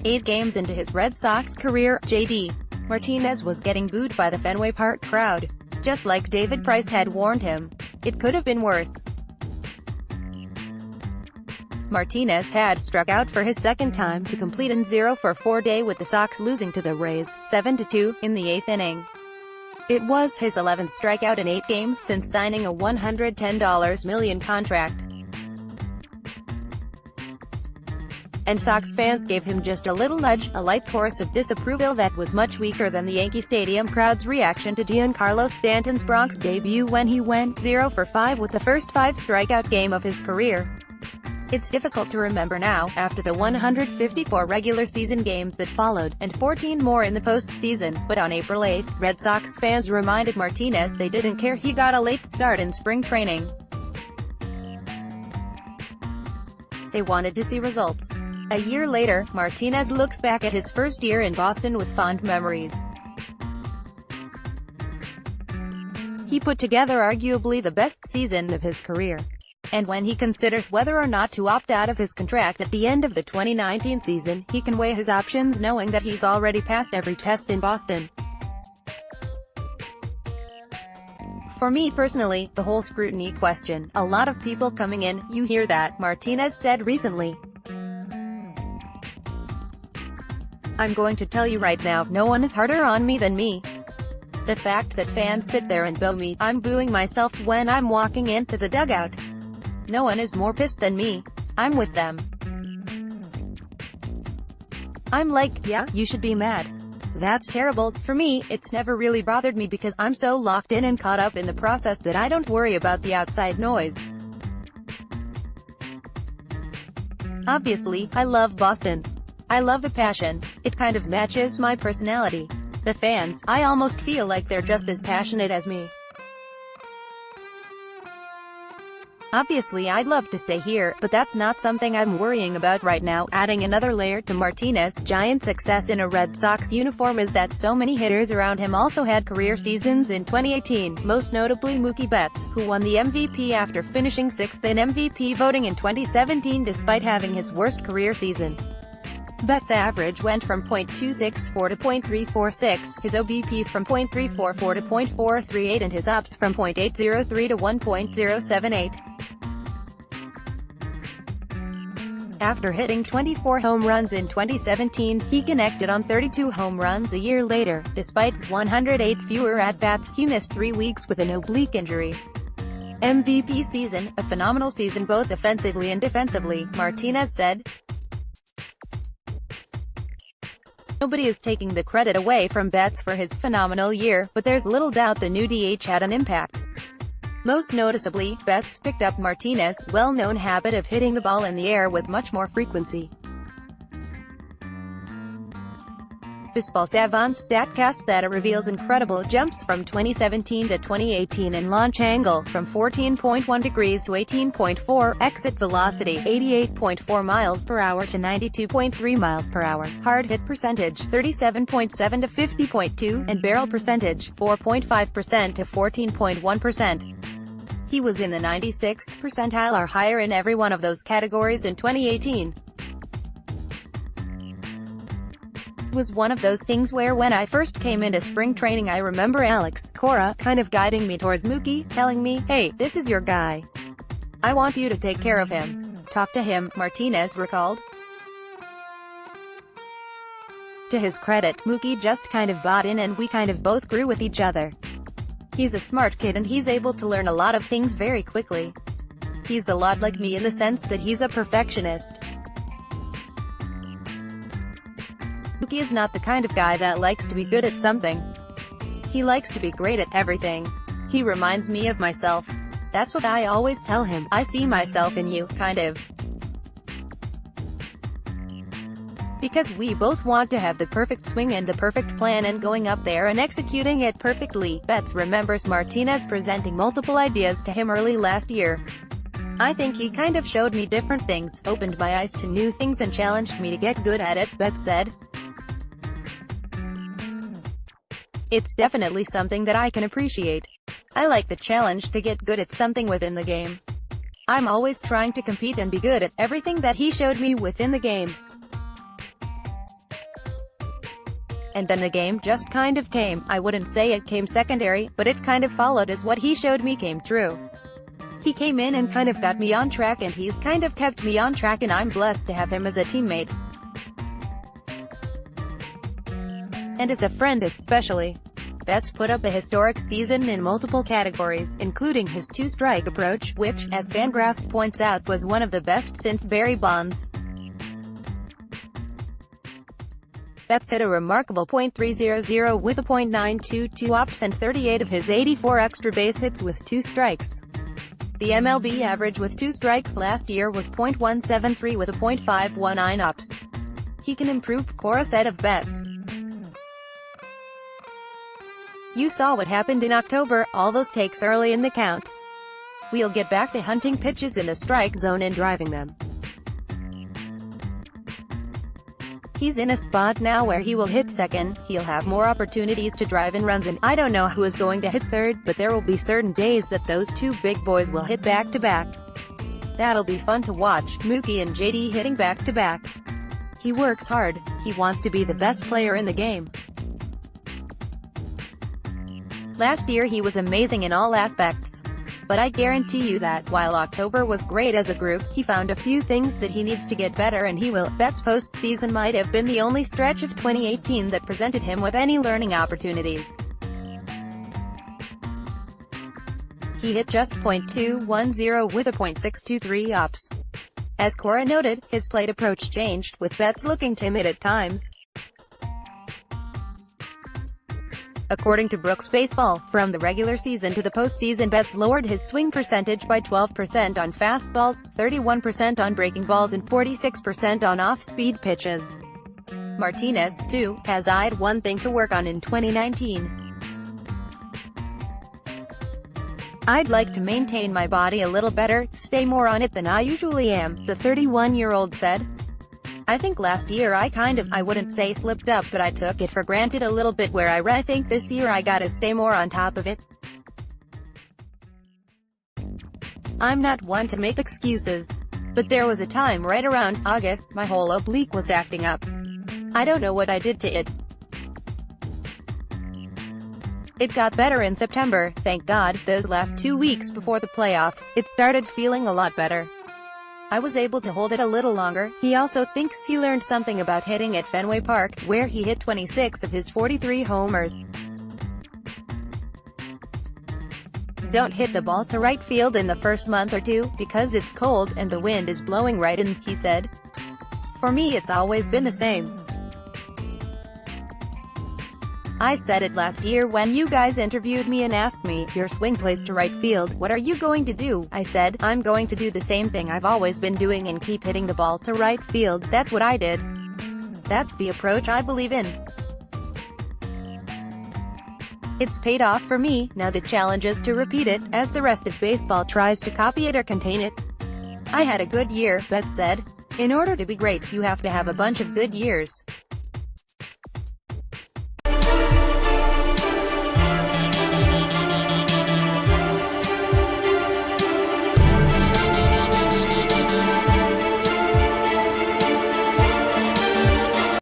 8 games into his Red Sox career, J.D. Martinez was getting booed by the Fenway Park crowd. Just like David Price had warned him, it could have been worse. Martinez had struck out for his second time to complete an 0-for-4 day with the Sox losing to the Rays, 7-2, in the 8th inning. It was his 11th strikeout in 8 games since signing a $110 million contract. And Sox fans gave him just a little nudge, a light chorus of disapproval that was much weaker than the Yankee Stadium crowd's reaction to Giancarlo Stanton's Bronx debut when he went 0-for-5 with the first 5 strikeout game of his career. It's difficult to remember now, after the 154 regular season games that followed, and 14 more in the postseason, but on April 8, Red Sox fans reminded Martinez they didn't care he got a late start in spring training. They wanted to see results. A year later, Martinez looks back at his first year in Boston with fond memories. He put together arguably the best season of his career. And when he considers whether or not to opt out of his contract at the end of the 2019 season, he can weigh his options knowing that he's already passed every test in Boston. For me personally, the whole scrutiny question, a lot of people coming in, you hear that, Martinez said recently. I'm going to tell you right now, no one is harder on me than me. The fact that fans sit there and boo me, I'm booing myself when I'm walking into the dugout. No one is more pissed than me. I'm with them. I'm like, yeah, you should be mad. That's terrible. For me, it's never really bothered me because I'm so locked in and caught up in the process that I don't worry about the outside noise. Obviously, I love Boston. I love the passion. It kind of matches my personality. The fans, I almost feel like they're just as passionate as me. Obviously I'd love to stay here, but that's not something I'm worrying about right now. Adding another layer to Martinez's giant success in a Red Sox uniform is that so many hitters around him also had career seasons in 2018, most notably Mookie Betts, who won the MVP after finishing 6th in MVP voting in 2017 despite having his worst career season. Betts' average went from .264 to .346, his OBP from .344 to .438 and his OPS from .803 to 1.078. After hitting 24 home runs in 2017, he connected on 32 home runs a year later. Despite 108 fewer at-bats, he missed 3 weeks with an oblique injury. MVP season, a phenomenal season both offensively and defensively, Martinez said. Nobody is taking the credit away from Betts for his phenomenal year, but there's little doubt the new DH had an impact. Most noticeably, Betts picked up Martinez's well-known habit of hitting the ball in the air with much more frequency. Baseball Savant's StatCast data reveals incredible jumps from 2017 to 2018 in launch angle, from 14.1 degrees to 18.4, exit velocity, 88.4 miles per hour to 92.3 miles per hour, hard hit percentage, 37.7 to 50.2, and barrel percentage, 4.5% to 14.1%. He was in the 96th percentile or higher in every one of those categories in 2018. Was one of those things where when I first came into spring training I remember Alex Cora kind of guiding me towards Mookie, telling me, hey, this is your guy. I want you to take care of him. Talk to him, Martinez recalled. To his credit, Mookie just kind of bought in and we kind of both grew with each other. He's a smart kid and he's able to learn a lot of things very quickly. He's a lot like me in the sense that he's a perfectionist. Mookie is not the kind of guy that likes to be good at something. He likes to be great at everything. He reminds me of myself. That's what I always tell him, I see myself in you, kind of. Because we both want to have the perfect swing and the perfect plan and going up there and executing it perfectly. Betts remembers Martinez presenting multiple ideas to him early last year. I think he kind of showed me different things, opened my eyes to new things and challenged me to get good at it, Betts said. It's definitely something that I can appreciate. I like the challenge to get good at something within the game. I'm always trying to compete and be good at everything that he showed me within the game. And then the game just kind of came. I wouldn't say it came secondary, but it kind of followed as what he showed me came true. He came in and kind of got me on track, and he's kind of kept me on track, and I'm blessed to have him as a teammate. And as a friend especially. Betts put up a historic season in multiple categories, including his two-strike approach, which, as Fangraphs points out, was one of the best since Barry Bonds. Betts hit a remarkable .300 with a .922 ops and 38 of his 84 extra base hits with two strikes. The MLB average with two strikes last year was .173 with a .519 ops. He can improve, Cora said of Betts. You saw what happened in October, all those takes early in the count. We'll get back to hunting pitches in the strike zone and driving them. He's in a spot now where he will hit second, he'll have more opportunities to drive in runs, and I don't know who is going to hit third, but there will be certain days that those two big boys will hit back-to-back. That'll be fun to watch, Mookie and J.D. hitting back-to-back. He works hard, he wants to be the best player in the game. Last year he was amazing in all aspects. But I guarantee you that, while October was great as a group, he found a few things that he needs to get better, and he will. Betts' postseason might have been the only stretch of 2018 that presented him with any learning opportunities. He hit just .210 with a .623 ops. As Cora noted, his plate approach changed, with Betts looking timid at times. According to Brooks Baseball, from the regular season to the postseason, Betts lowered his swing percentage by 12% on fastballs, 31% on breaking balls, and 46% on off-speed pitches. Martinez, too, has eyed one thing to work on in 2019. I'd like to maintain my body a little better, stay more on it than I usually am, the 31-year-old said. I think last year I wouldn't say slipped up, but I took it for granted a little bit where I think this year I gotta stay more on top of it. I'm not one to make excuses. But there was a time right around August, my whole oblique was acting up. I don't know what I did to it. It got better in September, thank God. Those last 2 weeks before the playoffs, it started feeling a lot better. I was able to hold it a little longer. He also thinks he learned something about hitting at Fenway Park, where he hit 26 of his 43 homers. Don't hit the ball to right field in the first month or two, because it's cold and the wind is blowing right in, he said. For me it's always been the same. I said it last year when you guys interviewed me and asked me, your swing plays to right field, what are you going to do? I said, I'm going to do the same thing I've always been doing and keep hitting the ball to right field. That's what I did. That's the approach I believe in. It's paid off for me. Now the challenge is to repeat it, as the rest of baseball tries to copy it or contain it. I had a good year, Betts said. In order to be great, you have to have a bunch of good years.